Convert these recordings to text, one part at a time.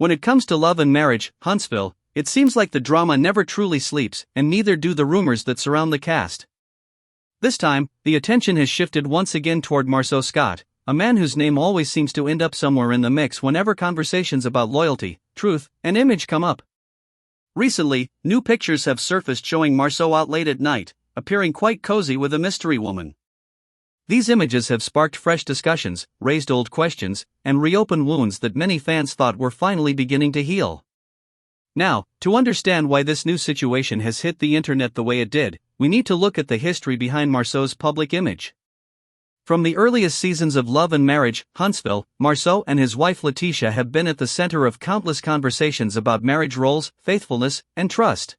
When it comes to love and marriage, Huntsville, it seems like the drama never truly sleeps, and neither do the rumors that surround the cast. This time, the attention has shifted once again toward Marsau Scott, a man whose name always seems to end up somewhere in the mix whenever conversations about loyalty, truth, and image come up. Recently, new pictures have surfaced showing Marsau out late at night, appearing quite cozy with a mystery woman. These images have sparked fresh discussions, raised old questions, and reopened wounds that many fans thought were finally beginning to heal. Now, to understand why this new situation has hit the internet the way it did, we need to look at the history behind Marsau's public image. From the earliest seasons of Love and Marriage, Huntsville, Marsau and his wife Tisha have been at the center of countless conversations about marriage roles, faithfulness, and trust.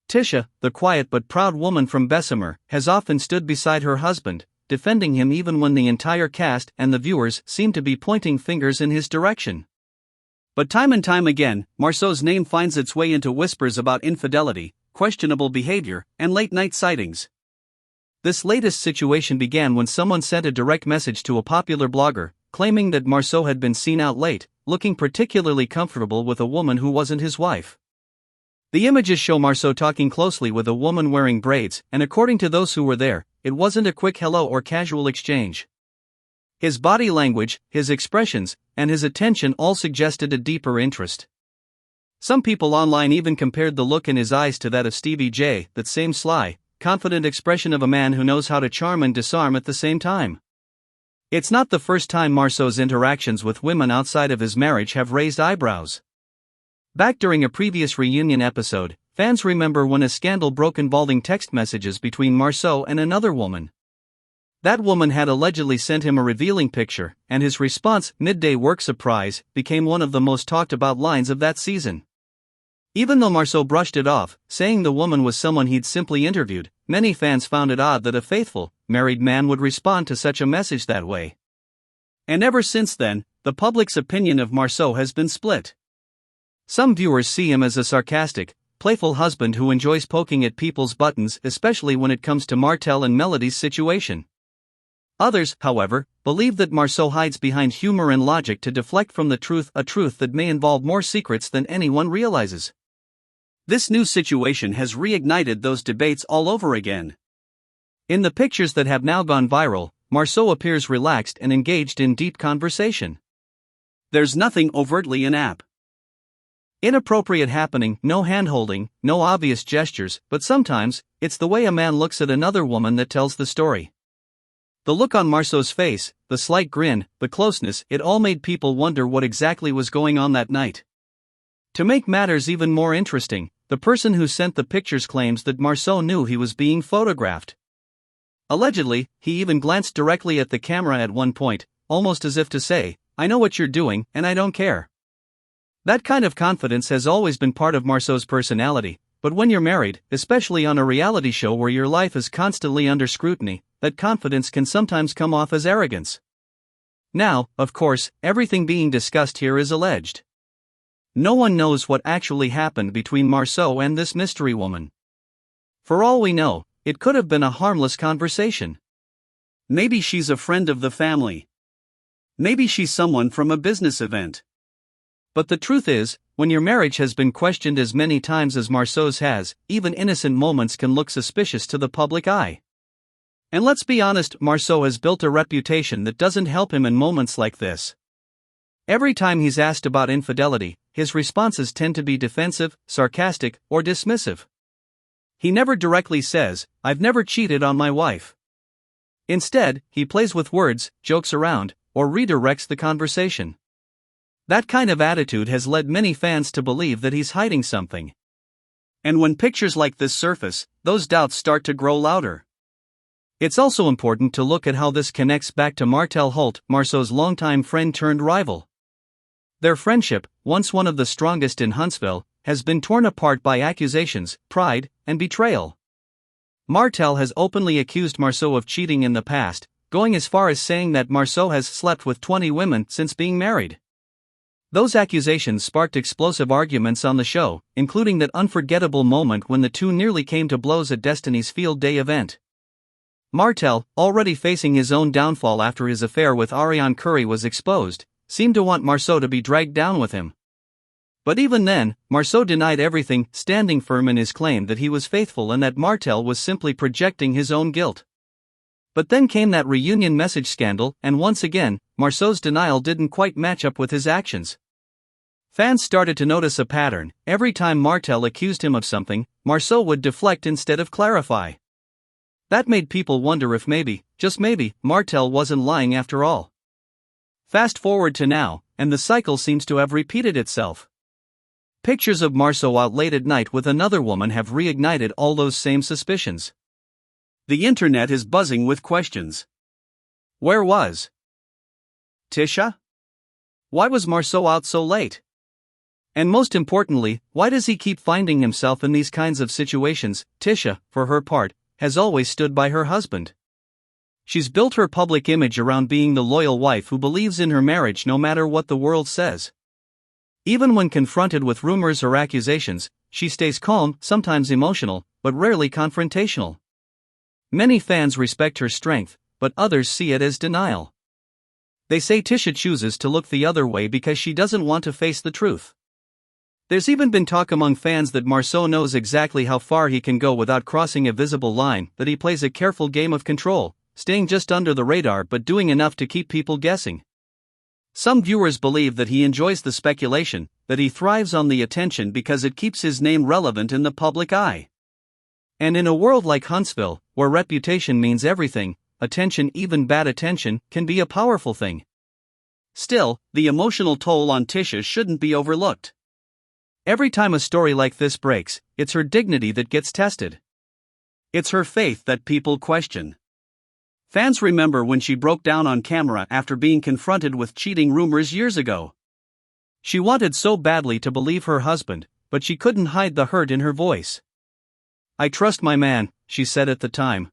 Tisha, the quiet but proud woman from Bessemer, has often stood beside her husband, defending him even when the entire cast and the viewers seem to be pointing fingers in his direction. But time and time again, Marsau's name finds its way into whispers about infidelity, questionable behavior, and late-night sightings. This latest situation began when someone sent a direct message to a popular blogger, claiming that Marsau had been seen out late, looking particularly comfortable with a woman who wasn't his wife. The images show Marsau talking closely with a woman wearing braids, and according to those who were there, it wasn't a quick hello or casual exchange. His body language, his expressions, and his attention all suggested a deeper interest. Some people online even compared the look in his eyes to that of Stevie J, that same sly, confident expression of a man who knows how to charm and disarm at the same time. It's not the first time Marsau's interactions with women outside of his marriage have raised eyebrows. Back during a previous reunion episode, fans remember when a scandal broke involving text messages between Marsau and another woman. That woman had allegedly sent him a revealing picture, and his response, "midday work surprise," became one of the most talked about lines of that season. Even though Marsau brushed it off, saying the woman was someone he'd simply interviewed, many fans found it odd that a faithful, married man would respond to such a message that way. And ever since then, the public's opinion of Marsau has been split. Some viewers see him as a sarcastic, playful husband who enjoys poking at people's buttons, especially when it comes to Martell and Melody's situation. Others, however, believe that Marsau hides behind humor and logic to deflect from the truth, a truth that may involve more secrets than anyone realizes. This new situation has reignited those debates all over again. In the pictures that have now gone viral, Marsau appears relaxed and engaged in deep conversation. There's nothing overtly inappropriate happening, no hand-holding, no obvious gestures, but sometimes, it's the way a man looks at another woman that tells the story. The look on Marsau's face, the slight grin, the closeness, it all made people wonder what exactly was going on that night. To make matters even more interesting, the person who sent the pictures claims that Marsau knew he was being photographed. Allegedly, he even glanced directly at the camera at one point, almost as if to say, "I know what you're doing, and I don't care." That kind of confidence has always been part of Marsau's personality, but when you're married, especially on a reality show where your life is constantly under scrutiny, that confidence can sometimes come off as arrogance. Now, of course, everything being discussed here is alleged. No one knows what actually happened between Marsau and this mystery woman. For all we know, it could have been a harmless conversation. Maybe she's a friend of the family. Maybe she's someone from a business event. But the truth is, when your marriage has been questioned as many times as Marsau's has, even innocent moments can look suspicious to the public eye. And let's be honest, Marsau has built a reputation that doesn't help him in moments like this. Every time he's asked about infidelity, his responses tend to be defensive, sarcastic, or dismissive. He never directly says, "I've never cheated on my wife." Instead, he plays with words, jokes around, or redirects the conversation. That kind of attitude has led many fans to believe that he's hiding something. And when pictures like this surface, those doubts start to grow louder. It's also important to look at how this connects back to Martell, Marsau's longtime friend turned rival. Their friendship, once one of the strongest in Huntsville, has been torn apart by accusations, pride, and betrayal. Martell has openly accused Marsau of cheating in the past, going as far as saying that Marsau has slept with 20 women since being married. Those accusations sparked explosive arguments on the show, including that unforgettable moment when the two nearly came to blows at Destiny's Field Day event. Martell, already facing his own downfall after his affair with Ariane Curry was exposed, seemed to want Marsau to be dragged down with him. But even then, Marsau denied everything, standing firm in his claim that he was faithful and that Martell was simply projecting his own guilt. But then came that reunion message scandal, and once again, Marsau's denial didn't quite match up with his actions. Fans started to notice a pattern. Every time Martell accused him of something, Marsau would deflect instead of clarify. That made people wonder if maybe, just maybe, Martell wasn't lying after all. Fast forward to now, and the cycle seems to have repeated itself. Pictures of Marsau out late at night with another woman have reignited all those same suspicions. The internet is buzzing with questions. Where was Tisha? Why was Marsau out so late? And most importantly, why does he keep finding himself in these kinds of situations? Tisha, for her part, has always stood by her husband. She's built her public image around being the loyal wife who believes in her marriage no matter what the world says. Even when confronted with rumors or accusations, she stays calm, sometimes emotional, but rarely confrontational. Many fans respect her strength, but others see it as denial. They say Tisha chooses to look the other way because she doesn't want to face the truth. There's even been talk among fans that Marsau knows exactly how far he can go without crossing a visible line, that he plays a careful game of control, staying just under the radar but doing enough to keep people guessing. Some viewers believe that he enjoys the speculation, that he thrives on the attention because it keeps his name relevant in the public eye. And in a world like Huntsville, where reputation means everything, attention, even bad attention, can be a powerful thing. Still, the emotional toll on Tisha shouldn't be overlooked. Every time a story like this breaks, it's her dignity that gets tested. It's her faith that people question. Fans remember when she broke down on camera after being confronted with cheating rumors years ago. She wanted so badly to believe her husband, but she couldn't hide the hurt in her voice. "I trust my man," she said at the time.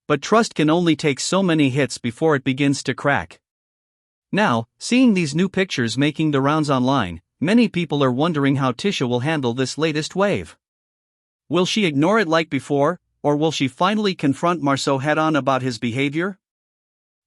But trust can only take so many hits before it begins to crack. Now, seeing these new pictures making the rounds online, many people are wondering how Tisha will handle this latest wave. Will she ignore it like before, or will she finally confront Marsau head-on about his behavior?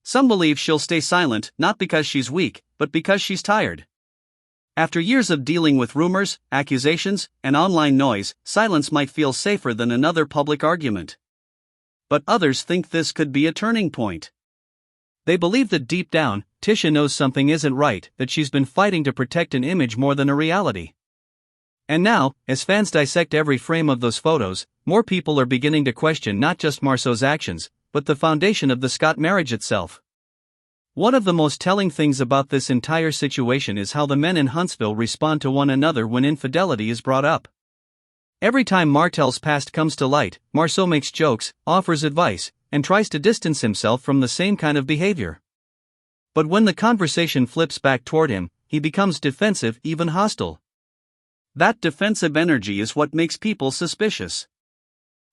Some believe she'll stay silent, not because she's weak, but because she's tired. After years of dealing with rumors, accusations, and online noise, silence might feel safer than another public argument. But others think this could be a turning point. They believe that deep down, Tisha knows something isn't right, that she's been fighting to protect an image more than a reality. And now, as fans dissect every frame of those photos, more people are beginning to question not just Marsau's actions, but the foundation of the Scott marriage itself. One of the most telling things about this entire situation is how the men in Huntsville respond to one another when infidelity is brought up. Every time Martell's past comes to light, Marsau makes jokes, offers advice, and tries to distance himself from the same kind of behavior. But when the conversation flips back toward him, he becomes defensive, even hostile. That defensive energy is what makes people suspicious.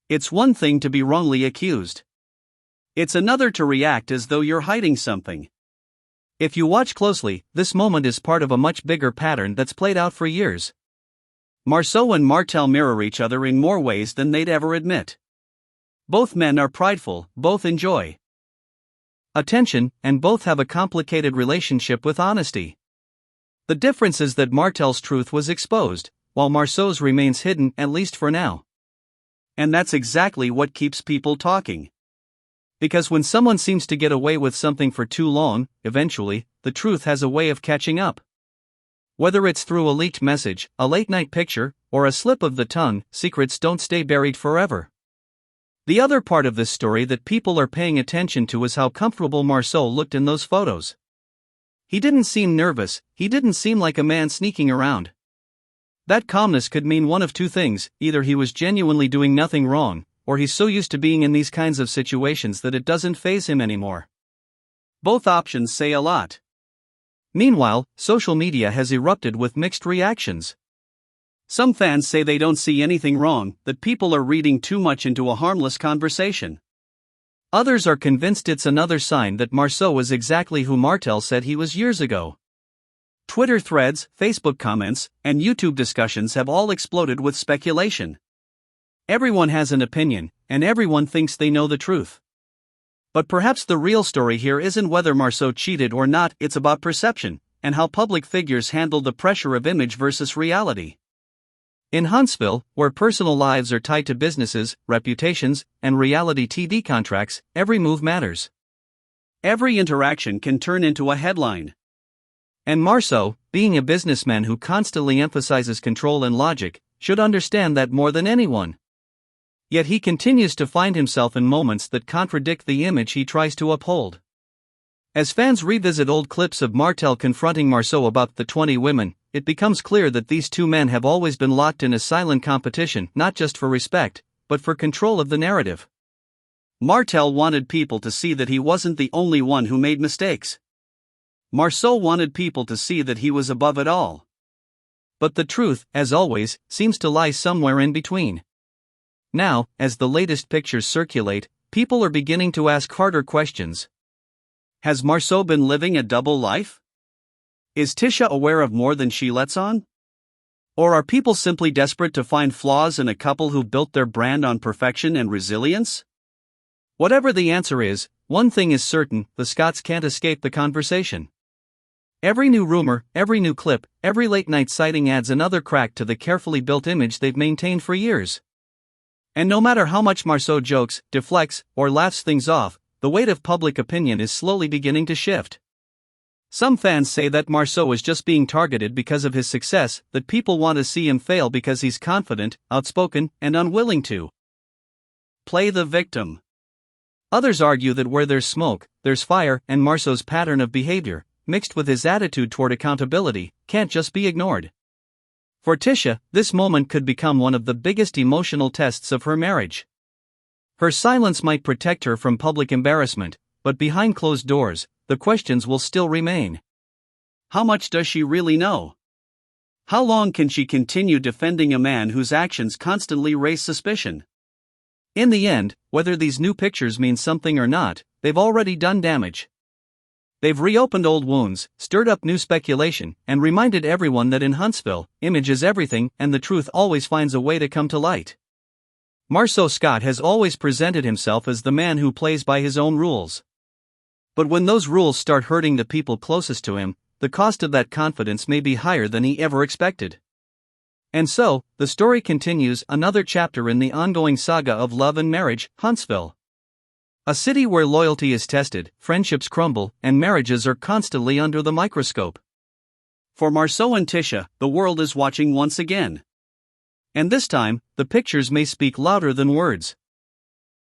It's one thing to be wrongly accused. It's another to react as though you're hiding something. If you watch closely, this moment is part of a much bigger pattern that's played out for years. Marsau and Martell mirror each other in more ways than they'd ever admit. Both men are prideful, both enjoy attention, and both have a complicated relationship with honesty. The difference is that Martell's truth was exposed, while Marsau's remains hidden, at least for now. And that's exactly what keeps people talking. Because when someone seems to get away with something for too long, eventually, the truth has a way of catching up. Whether it's through a leaked message, a late-night picture, or a slip of the tongue, secrets don't stay buried forever. The other part of this story that people are paying attention to is how comfortable Marsau looked in those photos. He didn't seem nervous, he didn't seem like a man sneaking around. That calmness could mean one of two things: either he was genuinely doing nothing wrong, or he's so used to being in these kinds of situations that it doesn't faze him anymore. Both options say a lot. Meanwhile, social media has erupted with mixed reactions. Some fans say they don't see anything wrong, that people are reading too much into a harmless conversation. Others are convinced it's another sign that Marsau is exactly who Martell said he was years ago. Twitter threads, Facebook comments, and YouTube discussions have all exploded with speculation. Everyone has an opinion, and everyone thinks they know the truth. But perhaps the real story here isn't whether Marsau cheated or not, it's about perception, and how public figures handle the pressure of image versus reality. In Huntsville, where personal lives are tied to businesses, reputations, and reality TV contracts, every move matters. Every interaction can turn into a headline. And Marsau, being a businessman who constantly emphasizes control and logic, should understand that more than anyone. Yet he continues to find himself in moments that contradict the image he tries to uphold. As fans revisit old clips of Martell confronting Marsau about the 20 women, it becomes clear that these two men have always been locked in a silent competition, not just for respect, but for control of the narrative. Martell wanted people to see that he wasn't the only one who made mistakes. Marsau wanted people to see that he was above it all. But the truth, as always, seems to lie somewhere in between. Now, as the latest pictures circulate, people are beginning to ask harder questions. Has Marsau been living a double life? Is Tisha aware of more than she lets on? Or are people simply desperate to find flaws in a couple who've built their brand on perfection and resilience? Whatever the answer is, one thing is certain: the Scotts can't escape the conversation. Every new rumor, every new clip, every late-night sighting adds another crack to the carefully built image they've maintained for years. And no matter how much Marsau jokes, deflects, or laughs things off, the weight of public opinion is slowly beginning to shift. Some fans say that Marsau is just being targeted because of his success, that people want to see him fail because he's confident, outspoken, and unwilling to play the victim. Others argue that where there's smoke, there's fire, and Marsau's pattern of behavior, mixed with his attitude toward accountability, can't just be ignored. For Tisha, this moment could become one of the biggest emotional tests of her marriage. Her silence might protect her from public embarrassment, but behind closed doors, the questions will still remain. How much does she really know? How long can she continue defending a man whose actions constantly raise suspicion? In the end, whether these new pictures mean something or not, they've already done damage. They've reopened old wounds, stirred up new speculation, and reminded everyone that in Huntsville, image is everything and the truth always finds a way to come to light. Marsau Scott has always presented himself as the man who plays by his own rules. But when those rules start hurting the people closest to him, the cost of that confidence may be higher than he ever expected. And so, the story continues, another chapter in the ongoing saga of love and marriage, Huntsville. A city where loyalty is tested, friendships crumble, and marriages are constantly under the microscope. For Marsau and Tisha, the world is watching once again. And this time, the pictures may speak louder than words.